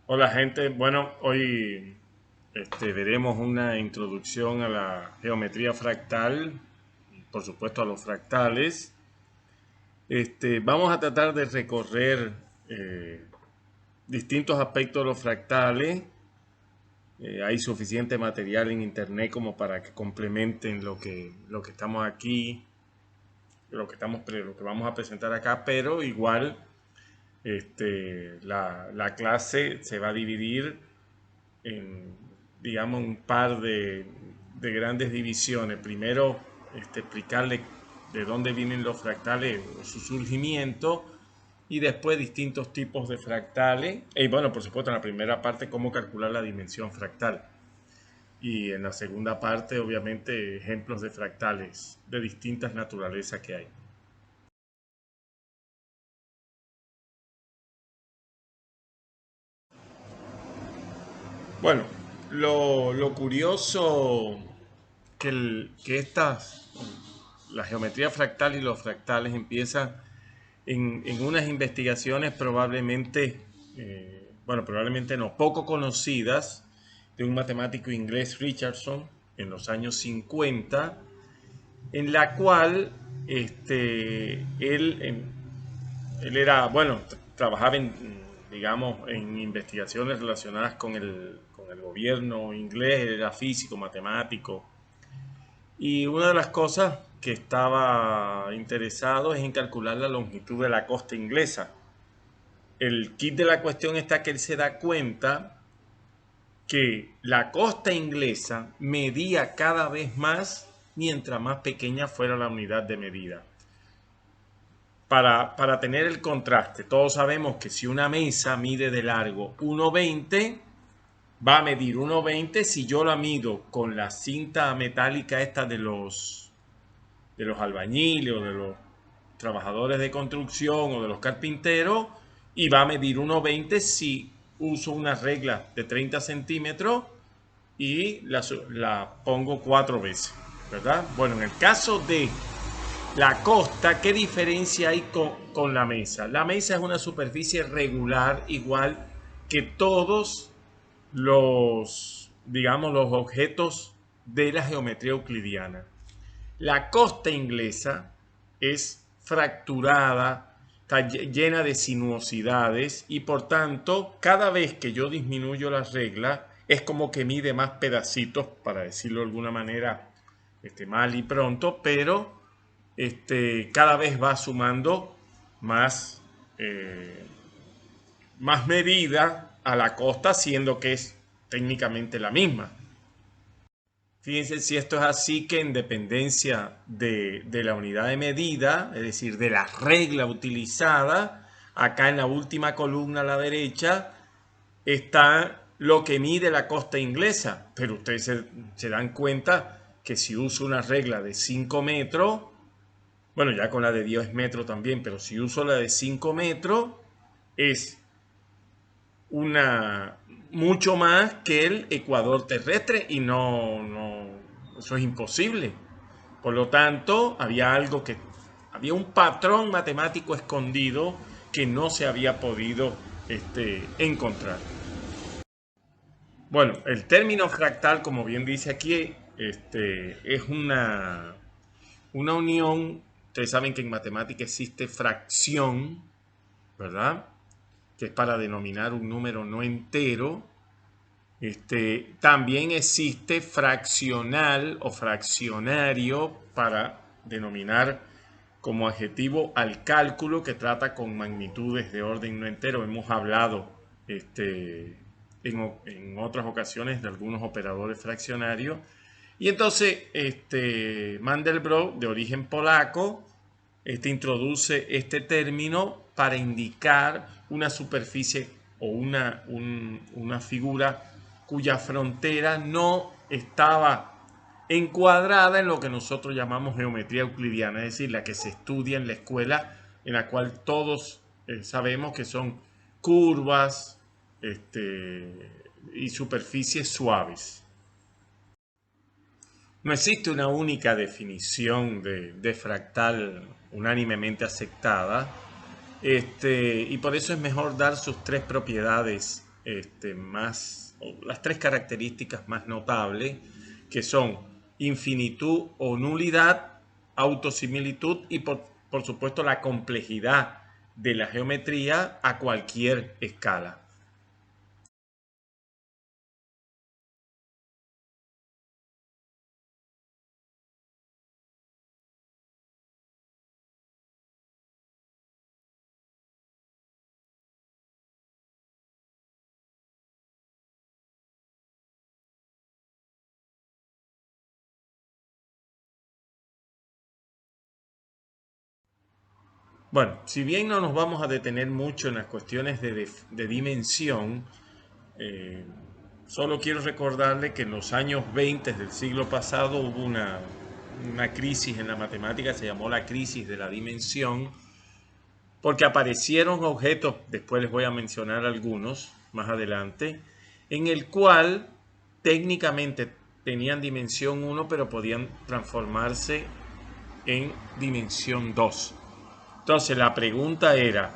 Hola gente, bueno, hoy veremos una introducción a la geometría fractal, y por supuesto a los fractales. Vamos a tratar de recorrer eh, distintos aspectos de los fractales. Hay suficiente material en internet como para que complementen lo que estamos aquí, lo que vamos a presentar acá, pero igual la clase se va a dividir en, digamos, un par de grandes divisiones. Primero, explicarle de dónde vienen los fractales o su surgimiento y después distintos tipos de fractales. Y bueno, por supuesto, en la primera parte, cómo calcular la dimensión fractal. Y en la segunda parte, obviamente, ejemplos de fractales de distintas naturalezas que hay. Bueno, lo curioso que la geometría fractal y los fractales empiezan en unas investigaciones probablemente no, poco conocidas, de un matemático inglés Richardson en los años 50, en la cual él era, bueno, trabajaba digamos, en investigaciones relacionadas con el gobierno inglés, él era físico, matemático, y una de las cosas que estaba interesado es en calcular la longitud de la costa inglesa. El kit de la cuestión está que él se da cuenta que la costa inglesa medía cada vez más mientras más pequeña fuera la unidad de medida. Para tener el contraste, todos sabemos que si una mesa mide de largo 1,20, va a medir 1,20 si yo la mido con la cinta metálica esta de los albañiles o de los trabajadores de construcción o de los carpinteros, y va a medir 1,20 si uso una regla de 30 centímetros y la pongo 4 veces, ¿verdad? Bueno, en el caso de la costa, ¿qué diferencia hay con la mesa? La mesa es una superficie regular, igual que todos digamos, los objetos de la geometría euclidiana. La costa inglesa es fracturada, está llena de sinuosidades y por tanto, cada vez que yo disminuyo las reglas, es como que mide más pedacitos, para decirlo de alguna manera, mal y pronto, pero cada vez va sumando más, eh, más medida a la costa, siendo que es técnicamente la misma. Fíjense si esto es así, que en dependencia de la unidad de medida, es decir, de la regla utilizada, acá en la última columna a la derecha está lo que mide la costa inglesa. Pero ustedes se dan cuenta que si uso una regla de 5 metros, bueno, ya con la de 10 metros también, pero si uso la de 5 metros, es una mucho más que el ecuador terrestre y eso es imposible. Por lo tanto, había un patrón matemático escondido que no se había podido encontrar. Bueno, el término fractal, como bien dice aquí, es una unión. Ustedes saben que en matemática existe fracción, ¿verdad? Que es para denominar un número no entero. También existe fraccional o fraccionario para denominar como adjetivo al cálculo que trata con magnitudes de orden no entero. Hemos hablado en otras ocasiones de algunos operadores fraccionarios. Y entonces Mandelbrot, de origen polaco, introduce este término para indicar una superficie o una figura cuya frontera no estaba encuadrada en lo que nosotros llamamos geometría euclidiana, es decir, la que se estudia en la escuela, en la cual todos sabemos que son curvas y superficies suaves. No existe una única definición de fractal unánimemente aceptada, y por eso es mejor dar sus tres propiedades las tres características más notables, que son infinitud o nulidad, autosimilitud y por supuesto la complejidad de la geometría a cualquier escala. Bueno, si bien no nos vamos a detener mucho en las cuestiones de dimensión, eh, solo quiero recordarle que en los años 20 del siglo pasado hubo una crisis en la matemática, se llamó la crisis de la dimensión, porque aparecieron objetos, después les voy a mencionar algunos más adelante, en el cual técnicamente tenían dimensión 1, pero podían transformarse en dimensión 2. Entonces la pregunta era,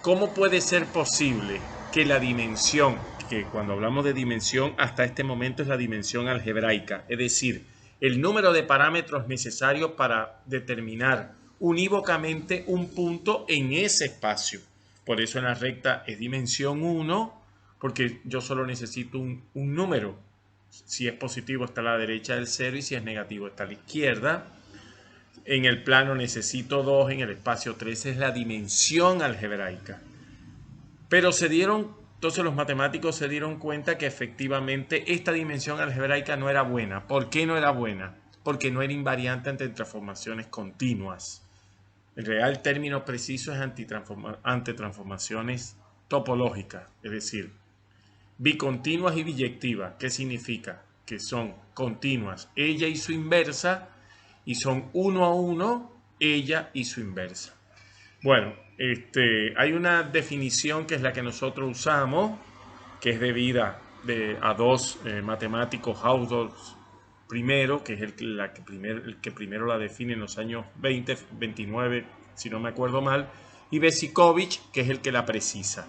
¿cómo puede ser posible que la dimensión, que cuando hablamos de dimensión hasta este momento es la dimensión algebraica, es decir, el número de parámetros necesarios para determinar unívocamente un punto en ese espacio? Por eso en la recta es dimensión 1, porque yo solo necesito un número. Si es positivo está a la derecha del 0 y si es negativo está a la izquierda. En el plano necesito 2, en el espacio 3 es la dimensión algebraica. Pero entonces los matemáticos se dieron cuenta que efectivamente esta dimensión algebraica no era buena. ¿Por qué no era buena? Porque no era invariante ante transformaciones continuas. El real término preciso es ante transformaciones topológicas, es decir, bicontinuas y biyectivas. ¿Qué significa? Que son continuas ella y su inversa, y son 1 a 1 ella y su inversa. Bueno, hay una definición que es la que nosotros usamos, que es debida a dos matemáticos, Hausdorff primero, que es el que primero la define en los años 20, 29, si no me acuerdo mal, y Besicovich, que es el que la precisa.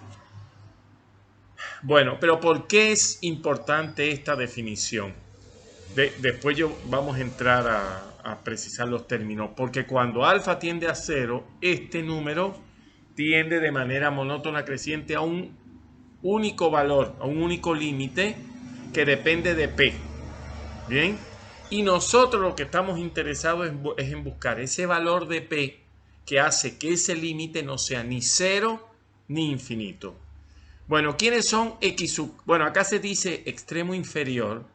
Bueno, pero ¿por qué es importante esta definición? Después vamos a entrar a precisar los términos, porque cuando alfa tiende a 0, este número tiende de manera monótona creciente a un único valor, a un único límite que depende de P. ¿Bien? Y nosotros lo que estamos interesados es en buscar ese valor de P que hace que ese límite no sea ni 0 ni infinito. Bueno, ¿quiénes son X sub? Bueno, acá se dice extremo inferior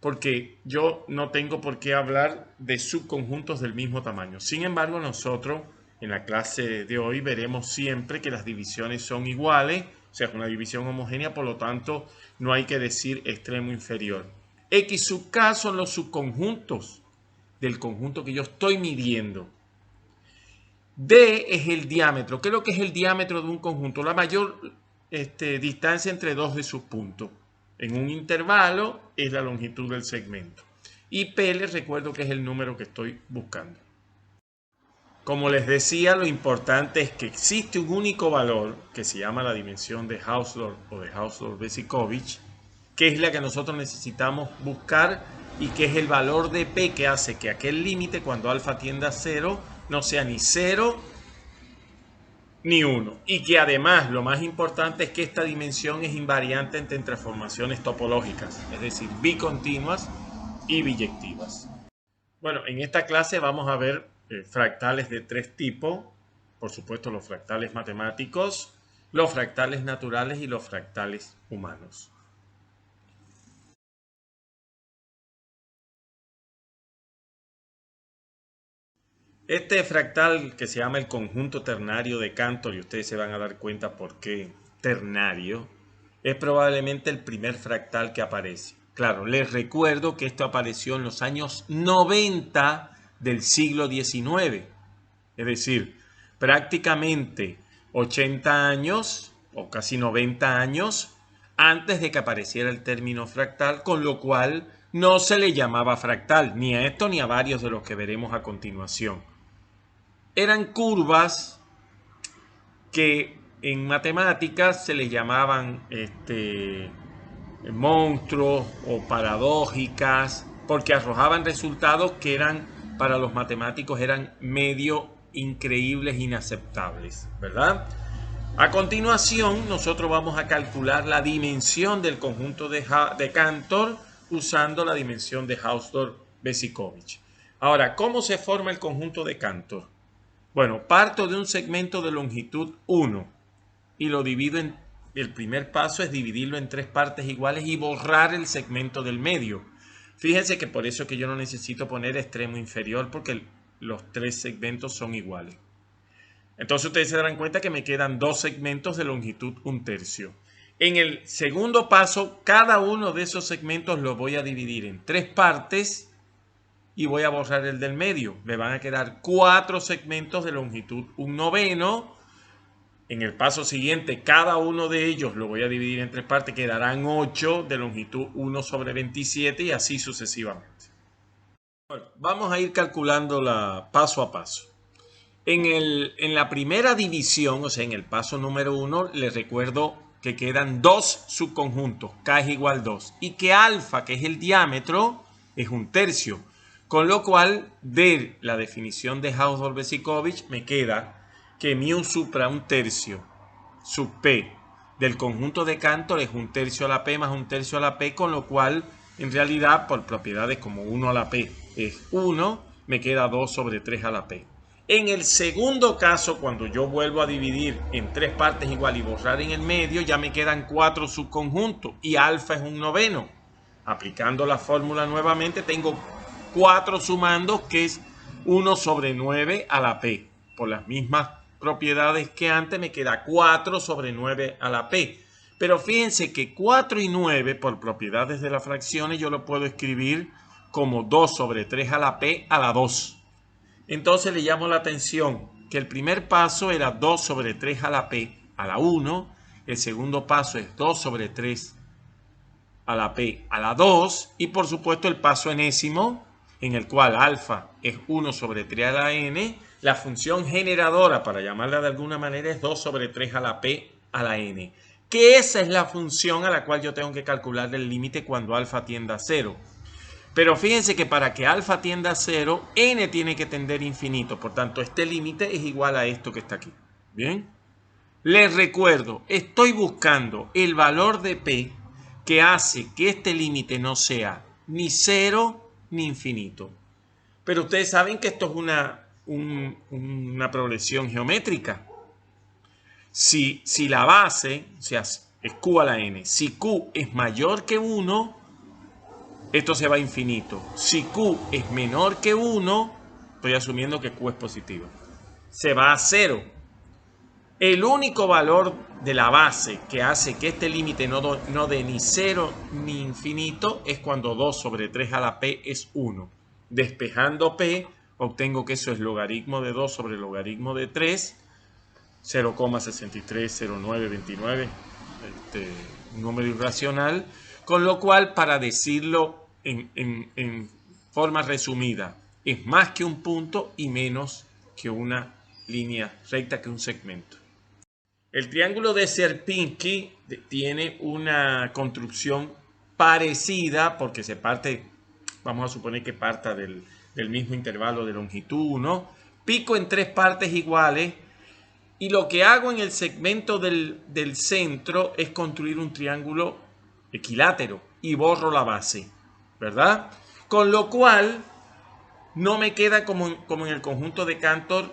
porque yo no tengo por qué hablar de subconjuntos del mismo tamaño. Sin embargo, nosotros en la clase de hoy veremos siempre que las divisiones son iguales, o sea, es una división homogénea, por lo tanto, no hay que decir extremo inferior. X sub K son los subconjuntos del conjunto que yo estoy midiendo. D es el diámetro. ¿Qué es lo que es el diámetro de un conjunto? La mayor distancia entre dos de sus puntos. En un intervalo es la longitud del segmento. Y P les recuerdo que es el número que estoy buscando. Como les decía, lo importante es que existe un único valor que se llama la dimensión de Hausdorff o de Hausdorff-Besicovich, que es la que nosotros necesitamos buscar y que es el valor de P que hace que aquel límite cuando alfa tiende a 0 no sea ni 0 ni 1. Y que además lo más importante es que esta dimensión es invariante entre transformaciones topológicas, es decir, bicontinuas y biyectivas. Bueno, en esta clase vamos a ver fractales de tres tipos. Por supuesto, los fractales matemáticos, los fractales naturales y los fractales humanos. Este fractal que se llama el conjunto ternario de Cantor, y ustedes se van a dar cuenta por qué ternario, es probablemente el primer fractal que aparece. Claro, les recuerdo que esto apareció en los años 90 del siglo XIX. Es decir, prácticamente 80 años o casi 90 años antes de que apareciera el término fractal, con lo cual no se le llamaba fractal, ni a esto ni a varios de los que veremos a continuación. Eran curvas que en matemáticas se les llamaban monstruos o paradójicas, porque arrojaban resultados que eran, para los matemáticos, eran medio increíbles, inaceptables, ¿verdad? A continuación, nosotros vamos a calcular la dimensión del conjunto de Cantor usando la dimensión de Hausdorff-Besicovitch. Ahora, ¿cómo se forma el conjunto de Cantor? Bueno, parto de un segmento de longitud 1 y lo divido en... El primer paso es dividirlo en 3 partes iguales y borrar el segmento del medio. Fíjense que por eso que yo no necesito poner extremo inferior, porque los 3 segmentos son iguales. Entonces ustedes se darán cuenta que me quedan 2 segmentos de longitud 1/3. En el segundo paso, cada uno de esos segmentos los voy a dividir en 3 partes y voy a borrar el del medio. Me van a quedar 4 segmentos de longitud 1/9. En el paso siguiente, cada uno de ellos lo voy a dividir en 3 partes. Quedarán 8 de longitud 1/27 y así sucesivamente. Bueno, vamos a ir calculando paso a paso. En la primera división, o sea, en el paso número 1, les recuerdo que quedan 2 subconjuntos, K es igual a 2, y que alfa, que es el diámetro, es 1/3. Con lo cual, de la definición de Hausdorff-Besicovitch, me queda que mu supra 1/3 sub P del conjunto de Cantor es 1/3 a la P más 1/3 a la P, con lo cual, en realidad, por propiedades como 1 a la P es 1, me queda 2/3 a la P. En el segundo caso, cuando yo vuelvo a dividir en 3 partes igual y borrar en el medio, ya me quedan 4 subconjuntos y alfa es 1/9. Aplicando la fórmula nuevamente, tengo 4 sumandos, que es 1/9 a la P. Por las mismas propiedades que antes, me queda 4/9 a la P. Pero fíjense que 4 y 9, por propiedades de las fracciones, yo lo puedo escribir como 2/3 a la P a la 2. Entonces le llamo la atención que el primer paso era 2/3 a la P a la 1. El segundo paso es 2/3 a la P a la 2. Y por supuesto el paso enésimo, en el cual alfa es 1/3 a la n. La función generadora, para llamarla de alguna manera, es 2/3 a la P a la n. Que esa es la función a la cual yo tengo que calcular el límite cuando alfa tienda a 0. Pero fíjense que para que alfa tienda a 0, n tiene que tender a infinito. Por tanto, este límite es igual a esto que está aquí. ¿Bien? Les recuerdo, estoy buscando el valor de P que hace que este límite no sea ni 0 ni infinito. Pero ustedes saben que esto es una progresión geométrica. Si la base, o sea, es Q a la n, si Q es mayor que 1, esto se va a infinito. Si Q es menor que 1, estoy asumiendo que Q es positivo, se va a 0. El único valor de la base que hace que este límite no dé ni 0 ni infinito es cuando 2/3 a la P es 1. Despejando P, obtengo que eso es logaritmo de 2 sobre logaritmo de 3, 0,630929, un número irracional. Con lo cual, para decirlo en forma resumida, es más que un punto y menos que una línea recta, que un segmento. El triángulo de Sierpinski tiene una construcción parecida, porque se parte, vamos a suponer que parta del mismo intervalo de longitud 1, pico en 3 partes iguales, y lo que hago en el segmento del centro es construir un triángulo equilátero y borro la base, ¿verdad? Con lo cual no me queda como en el conjunto de Cantor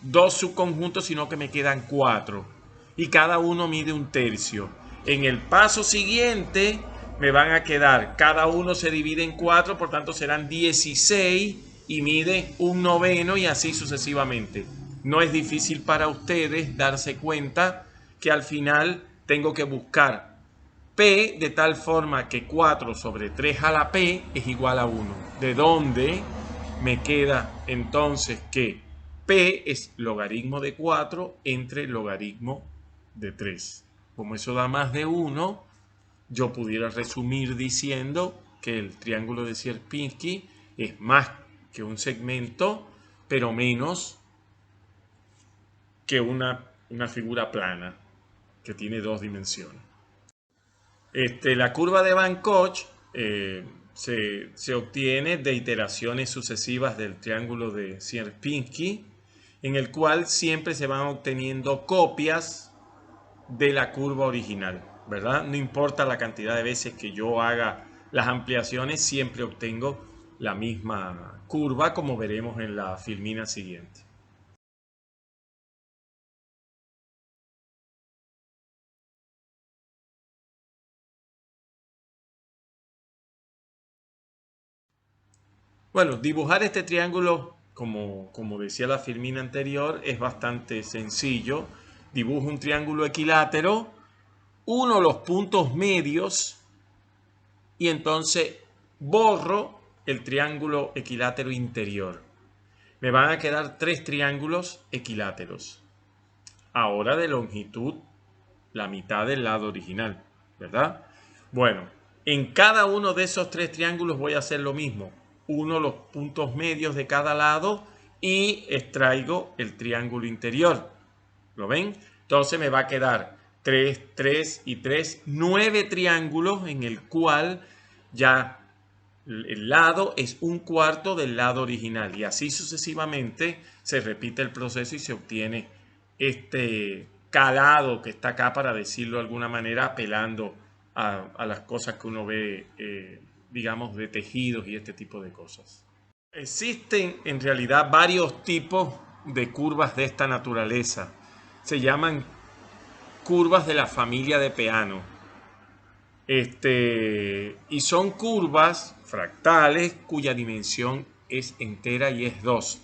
2 subconjuntos, sino que me quedan 4 y cada uno mide 1/3. En el paso siguiente me van a quedar, cada uno se divide en 4, por tanto serán 16 y mide 1/9 y así sucesivamente. No es difícil para ustedes darse cuenta que al final tengo que buscar P de tal forma que 4/3 a la P es igual a 1. De donde me queda entonces que P es logaritmo de 4 entre logaritmo de 3. Como eso da más de 1, yo pudiera resumir diciendo que el triángulo de Sierpinski es más que un segmento, pero menos que una figura plana que tiene dos dimensiones. La curva de Van Koch se obtiene de iteraciones sucesivas del triángulo de Sierpinski, en el cual siempre se van obteniendo copias de la curva original, ¿verdad? No importa la cantidad de veces que yo haga las ampliaciones, siempre obtengo la misma curva, como veremos en la filmina siguiente. Bueno, dibujar este triángulo, como decía la filmina anterior, es bastante sencillo. Dibujo un triángulo equilátero, uno los puntos medios y entonces borro el triángulo equilátero interior. Me van a quedar tres triángulos equiláteros. Ahora de longitud la mitad del lado original, ¿verdad? Bueno, en cada uno de esos tres triángulos voy a hacer lo mismo. Uno los puntos medios de cada lado y extraigo el triángulo interior. ¿Lo ven? Entonces me va a quedar 3, 3 y 3, 9 triángulos en el cual ya el lado es un cuarto del lado original y así sucesivamente se repite el proceso y se obtiene este calado que está acá, para decirlo de alguna manera, apelando a las cosas que uno ve, digamos, de tejidos y este tipo de cosas. Existen en realidad varios tipos de curvas de esta naturaleza. Se llaman curvas de la familia de Peano. Y son curvas fractales cuya dimensión es entera y es 2.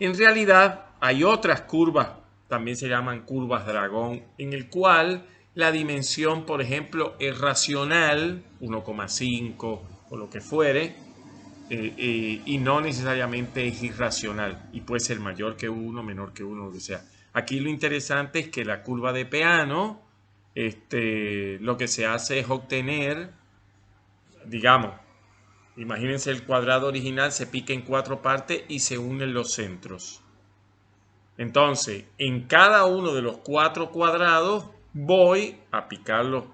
En realidad hay otras curvas, también se llaman curvas dragón, en el cual la dimensión, por ejemplo, es racional, 1,5 o lo que fuere, y no necesariamente es irracional, y puede ser mayor que 1, menor que 1, lo que sea. Aquí lo interesante es que la curva de Peano, lo que se hace es obtener, digamos, imagínense el cuadrado original, se pica en 4 partes y se unen los centros. Entonces, en cada uno de los 4 cuadrados voy a picarlos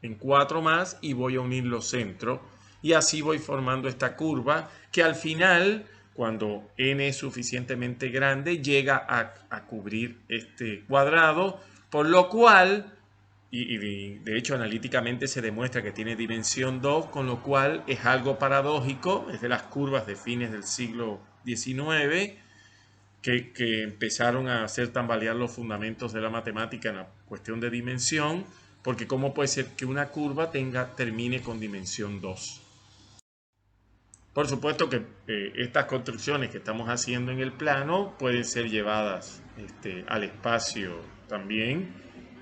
en 4 más y voy a unir los centros. Y así voy formando esta curva que al final, cuando n es suficientemente grande, llega a cubrir este cuadrado, por lo cual, y de hecho analíticamente se demuestra que tiene dimensión 2, con lo cual es algo paradójico, es de las curvas de fines del siglo XIX, que empezaron a hacer tambalear los fundamentos de la matemática en la cuestión de dimensión, porque cómo puede ser que una curva termine con dimensión 2. Por supuesto que estas construcciones que estamos haciendo en el plano pueden ser llevadas al espacio también,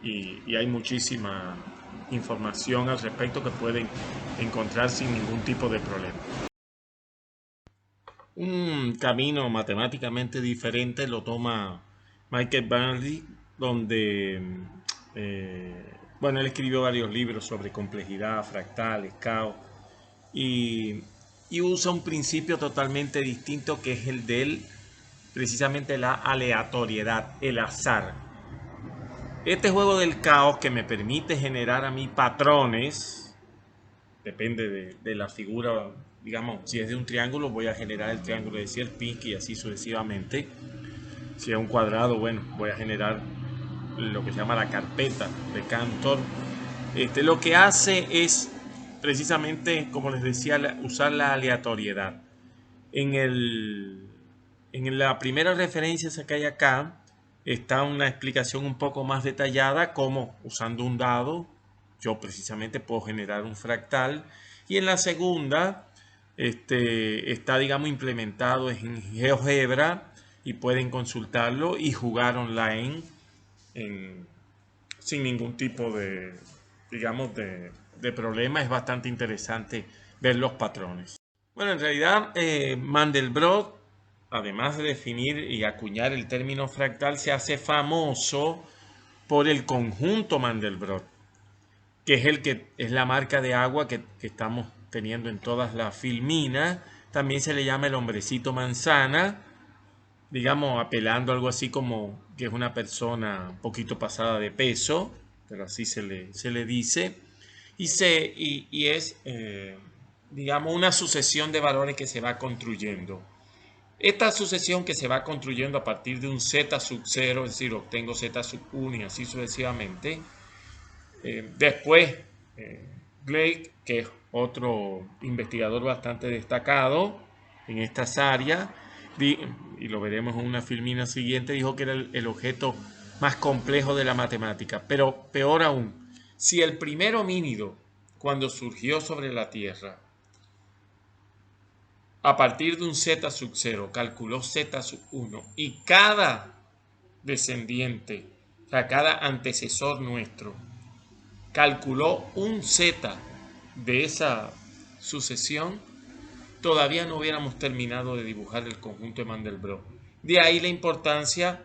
y hay muchísima información al respecto que pueden encontrar sin ningún tipo de problema. Un camino matemáticamente diferente lo toma Michael Barney, donde, bueno, él escribió varios libros sobre complejidad, fractales, caos, y, y usa un principio totalmente distinto, que es el de él, precisamente la aleatoriedad, el azar. Este juego del caos que me permite generar a mí patrones, depende de la figura, digamos, si es de un triángulo voy a generar el triángulo de Sierpinski y así sucesivamente. Si es un cuadrado, bueno, voy a generar lo que se llama la carpeta de Cantor. Lo que hace es precisamente, como les decía, usar la aleatoriedad. En la primera referencia que hay acá está una explicación un poco más detallada, como usando un dado yo precisamente puedo generar un fractal, y en la segunda está, digamos, implementado en GeoGebra y pueden consultarlo y jugar online sin ningún tipo de, digamos, de problema. Es bastante interesante ver los patrones. Bueno, en realidad Mandelbrot, además de definir y acuñar el término fractal, se hace famoso por el conjunto Mandelbrot, que es es la marca de agua que estamos teniendo en todas las filminas. También se le llama el hombrecito manzana, digamos, apelando a algo así como que es una persona un poquito pasada de peso, pero así se le dice, y es, digamos, una sucesión de valores que se va construyendo. Esta sucesión que se va construyendo a partir de un z sub 0, es decir, obtengo z sub 1 y así sucesivamente. Después, eh, Blake, que es otro investigador bastante destacado en estas áreas, y lo veremos en una filmina siguiente, dijo que era el objeto más complejo de la matemática. Pero peor aún, si el primer homínido, cuando surgió sobre la Tierra, a partir de un z sub 0, calculó z sub 1 y cada descendiente, o sea, cada antecesor nuestro, calculó un z de esa sucesión, todavía no hubiéramos terminado de dibujar el conjunto de Mandelbrot. De ahí la importancia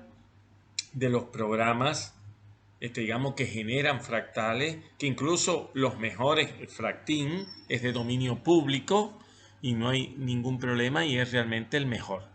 de los programas, digamos, que generan fractales, que incluso los mejores, Fractin, es de dominio público y no hay ningún problema y es realmente el mejor.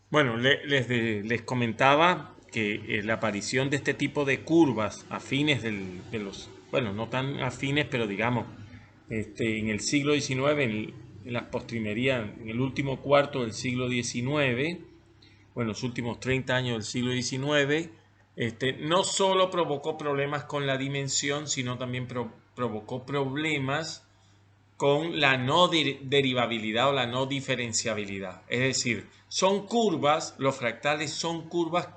Bueno, les comentaba que la aparición de este tipo de curvas afines de los, bueno, no tan afines, pero digamos, en el siglo XIX, en las postrimerías, en el último cuarto del siglo XIX, bueno, los últimos 30 años del siglo XIX, no solo provocó problemas con la dimensión, sino también provocó problemas con la no derivabilidad o la no diferenciabilidad. Es decir, son curvas, los fractales son curvas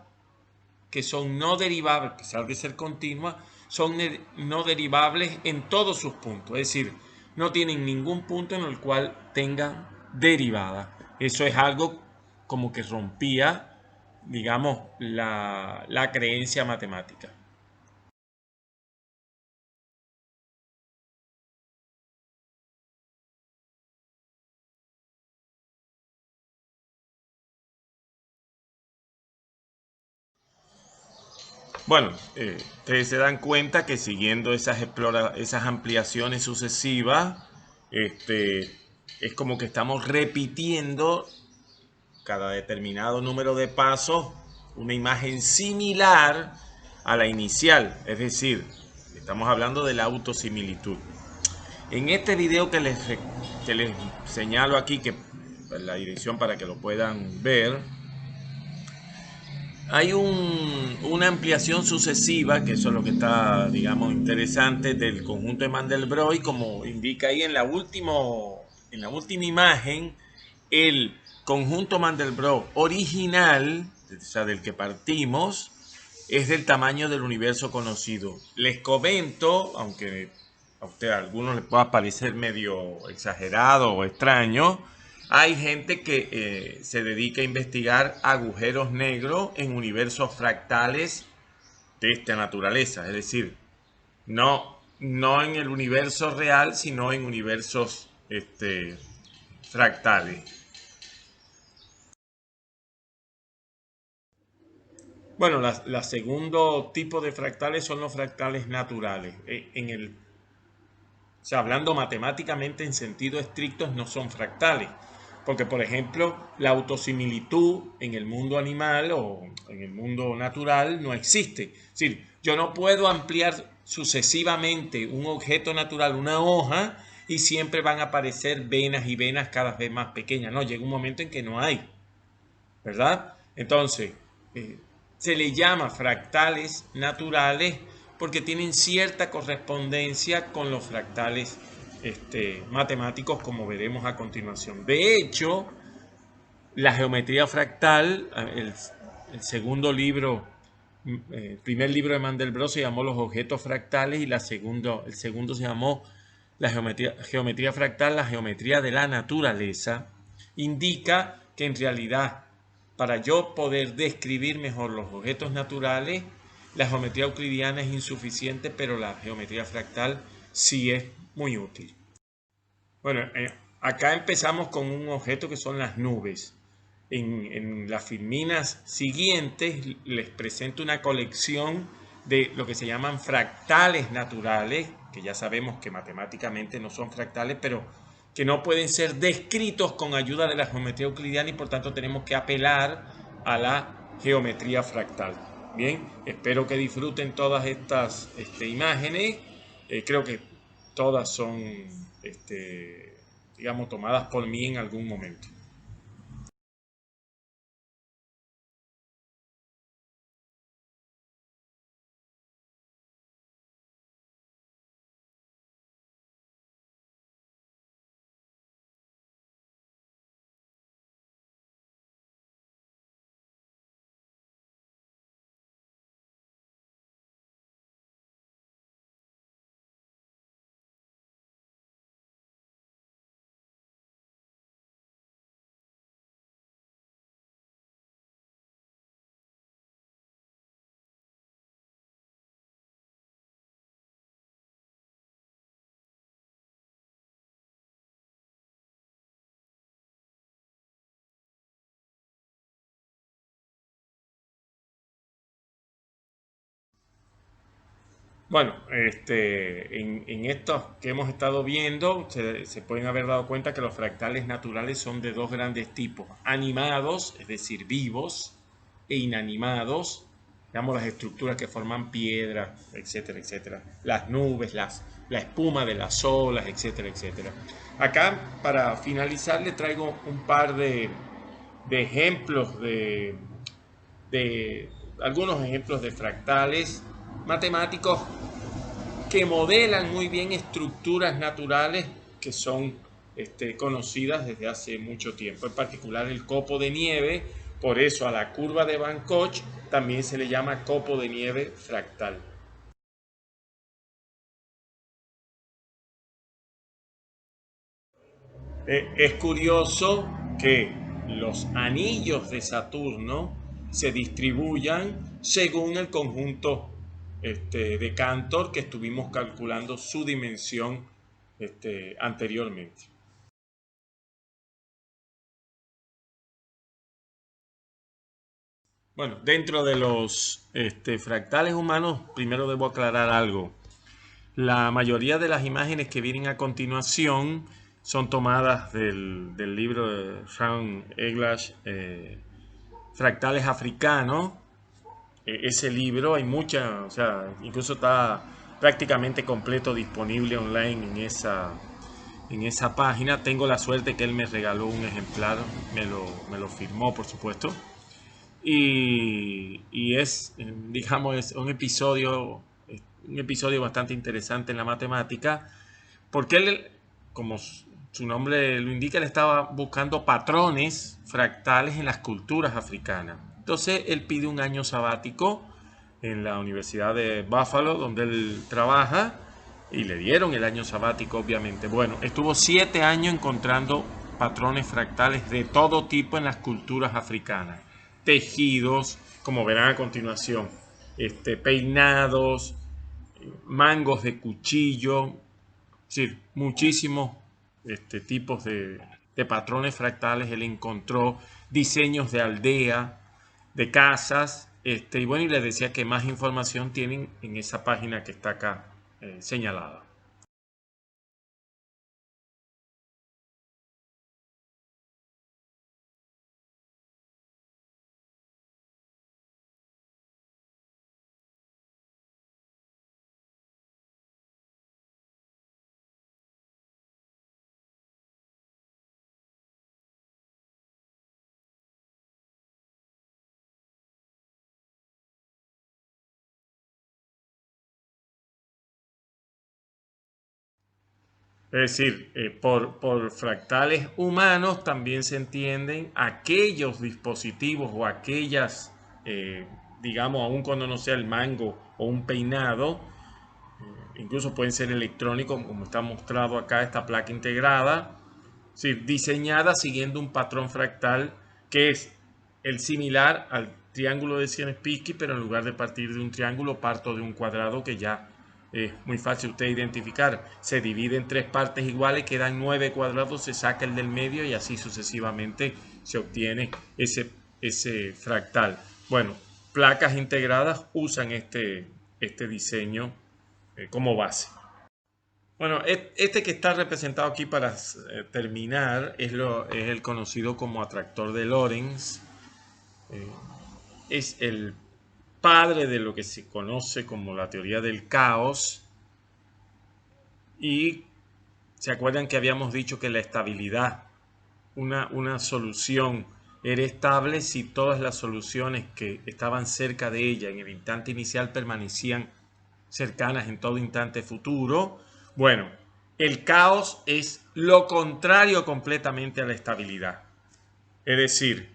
que son no derivables, a pesar de ser continuas, son no derivables en todos sus puntos. Es decir, no tienen ningún punto en el cual tengan derivada. Eso es algo como que rompía, digamos, la creencia matemática. Bueno, ustedes se dan cuenta que siguiendo esas ampliaciones sucesivas, este, es como que estamos repitiendo cada determinado número de pasos una imagen similar a la inicial. Es decir, estamos hablando de la autosimilitud. En este video que les señalo aquí, que la dirección para que lo puedan ver, hay una ampliación sucesiva, que eso es lo que está, digamos, interesante del conjunto de Mandelbrot, y como indica ahí en la última imagen, el conjunto Mandelbrot original, o sea, del que partimos, es del tamaño del universo conocido. Les comento, aunque a algunos les pueda parecer medio exagerado o extraño, hay gente que se dedica a investigar agujeros negros en universos fractales de esta naturaleza. Es decir, no en el universo real, sino en universos fractales. Bueno, la segundo tipo de fractales son los fractales naturales. O sea, hablando matemáticamente en sentido estricto, no son fractales. Porque, por ejemplo, la autosimilitud en el mundo animal o en el mundo natural no existe. Es decir, yo no puedo ampliar sucesivamente un objeto natural, una hoja, y siempre van a aparecer venas y venas cada vez más pequeñas. No, llega un momento en que no hay, ¿verdad? Entonces, eh, se le llama fractales naturales porque tienen cierta correspondencia con los fractales matemáticos, como veremos a continuación. De hecho, la geometría fractal, el segundo libro, el primer libro de Mandelbrot se llamó Los objetos fractales, y el segundo se llamó la geometría fractal, la geometría de la naturaleza. Indica que en realidad, para yo poder describir mejor los objetos naturales, la geometría euclidiana es insuficiente, pero la geometría fractal sí es muy útil. Bueno, acá empezamos con un objeto que son las nubes. En las filminas siguientes les presento una colección de lo que se llaman fractales naturales, que ya sabemos que matemáticamente no son fractales, pero que no pueden ser descritos con ayuda de la geometría euclidiana y por tanto tenemos que apelar a la geometría fractal. Bien, espero que disfruten todas estas imágenes. Creo que todas son, digamos, tomadas por mí en algún momento. Bueno, en estos que hemos estado viendo, se pueden haber dado cuenta que los fractales naturales son de dos grandes tipos: animados, es decir, vivos, e inanimados, digamos las estructuras que forman piedra, etcétera, etcétera, las nubes, la espuma de las olas, etcétera, etcétera. Acá, para finalizar, le traigo un par de ejemplos de algunos ejemplos de fractales matemáticos que modelan muy bien estructuras naturales que son conocidas desde hace mucho tiempo, en particular el copo de nieve. Por eso a la curva de Van Koch también se le llama copo de nieve fractal. Es curioso que los anillos de Saturno se distribuyan según el conjunto de Cantor que estuvimos calculando su dimensión anteriormente. Bueno, dentro de los fractales humanos, primero debo aclarar algo. La mayoría de las imágenes que vienen a continuación son tomadas del libro de Sean Eglash, Fractales Africanos. Ese libro hay mucha, o sea, incluso está prácticamente completo disponible online en esa página. Tengo la suerte que él me regaló un ejemplar, me lo firmó, por supuesto. Y es, digamos, es un episodio bastante interesante en la matemática, porque él, como su nombre lo indica, él estaba buscando patrones fractales en las culturas africanas. Entonces él pide un año sabático en la Universidad de Buffalo, donde él trabaja, y le dieron el año sabático, obviamente. Bueno, estuvo 7 años encontrando patrones fractales de todo tipo en las culturas africanas. Tejidos, como verán a continuación, peinados, mangos de cuchillo, es decir, muchísimos tipos de patrones fractales. Él encontró diseños de aldea, de casas, y bueno, y les decía que más información tienen en esa página que está acá señalada. Es decir, por fractales humanos también se entienden aquellos dispositivos o aquellas, digamos, aun cuando no sea el mango o un peinado, incluso pueden ser electrónicos, como está mostrado acá, esta placa integrada, es decir, diseñada siguiendo un patrón fractal que es el similar al triángulo de Sierpinski, pero en lugar de partir de un triángulo, parto de un cuadrado que ya es muy fácil usted identificar. Se divide en tres partes iguales, quedan 9 cuadrados, se saca el del medio y así sucesivamente se obtiene ese fractal. Bueno, placas integradas usan este diseño como base. Bueno, este que está representado aquí para terminar es el conocido como atractor de Lorentz. Es el padre de lo que se conoce como la teoría del caos. Y se acuerdan que habíamos dicho que la estabilidad, una solución era estable si todas las soluciones que estaban cerca de ella en el instante inicial permanecían cercanas en todo instante futuro. Bueno, el caos es lo contrario completamente a la estabilidad. Es decir,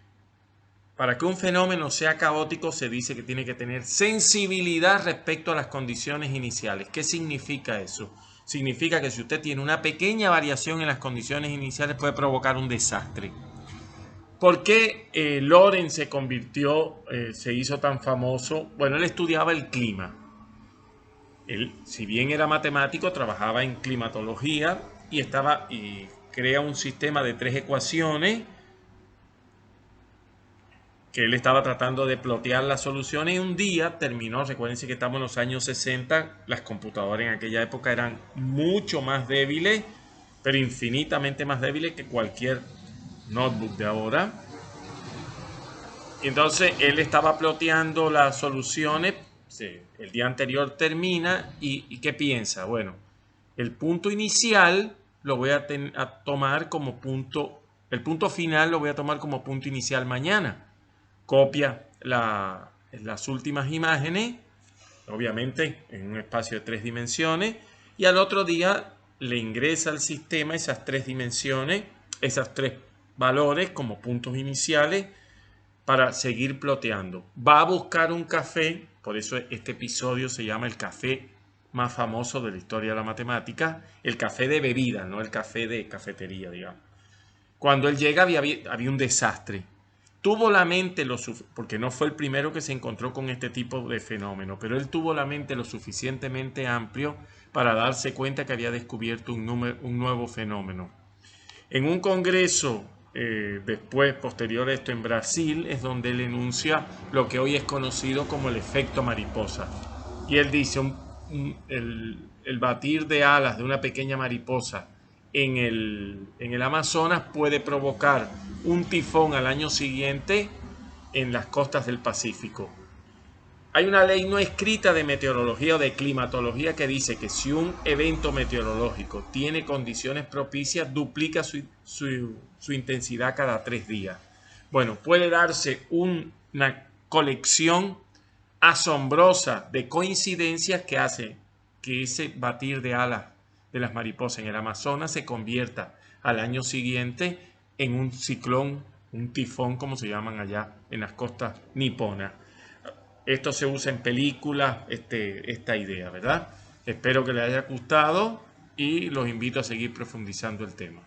para que un fenómeno sea caótico se dice que tiene que tener sensibilidad respecto a las condiciones iniciales. ¿Qué significa eso? Significa que si usted tiene una pequeña variación en las condiciones iniciales puede provocar un desastre. ¿Por qué Lorentz se hizo tan famoso? Bueno, él estudiaba el clima. Él, si bien era matemático, trabajaba en climatología y crea un sistema de 3 ecuaciones que él estaba tratando de plotear las soluciones y un día terminó. Recuérdense que estamos en los años 60, las computadoras en aquella época eran mucho más débiles, pero infinitamente más débiles que cualquier notebook de ahora. Y entonces él estaba ploteando las soluciones, el día anterior termina y ¿qué piensa? Bueno, el punto inicial lo voy a tomar como punto, el punto final lo voy a tomar como punto inicial mañana. Copia las últimas imágenes, obviamente en un espacio de 3 dimensiones, y al otro día le ingresa al sistema esas 3 dimensiones, esos 3 valores como puntos iniciales para seguir ploteando. Va a buscar un café, por eso este episodio se llama el café más famoso de la historia de la matemática, el café de bebida, no el café de cafetería, digamos. Cuando él llega había un desastre. Tuvo la mente, porque no fue el primero que se encontró con este tipo de fenómeno, pero él tuvo la mente lo suficientemente amplio para darse cuenta que había descubierto un nuevo fenómeno. En un congreso después, posterior a esto en Brasil, es donde él enuncia lo que hoy es conocido como el efecto mariposa. Y él dice, el batir de alas de una pequeña mariposa en el Amazonas puede provocar un tifón al año siguiente en las costas del Pacífico. Hay una ley no escrita de meteorología o de climatología que dice que si un evento meteorológico tiene condiciones propicias, duplica su intensidad cada 3 días. Bueno, puede darse una colección asombrosa de coincidencias que hace que ese batir de alas de las mariposas en el Amazonas se convierta al año siguiente en un ciclón, un tifón, como se llaman allá en las costas niponas. Esto se usa en películas, esta idea, ¿verdad? Espero que les haya gustado y los invito a seguir profundizando el tema.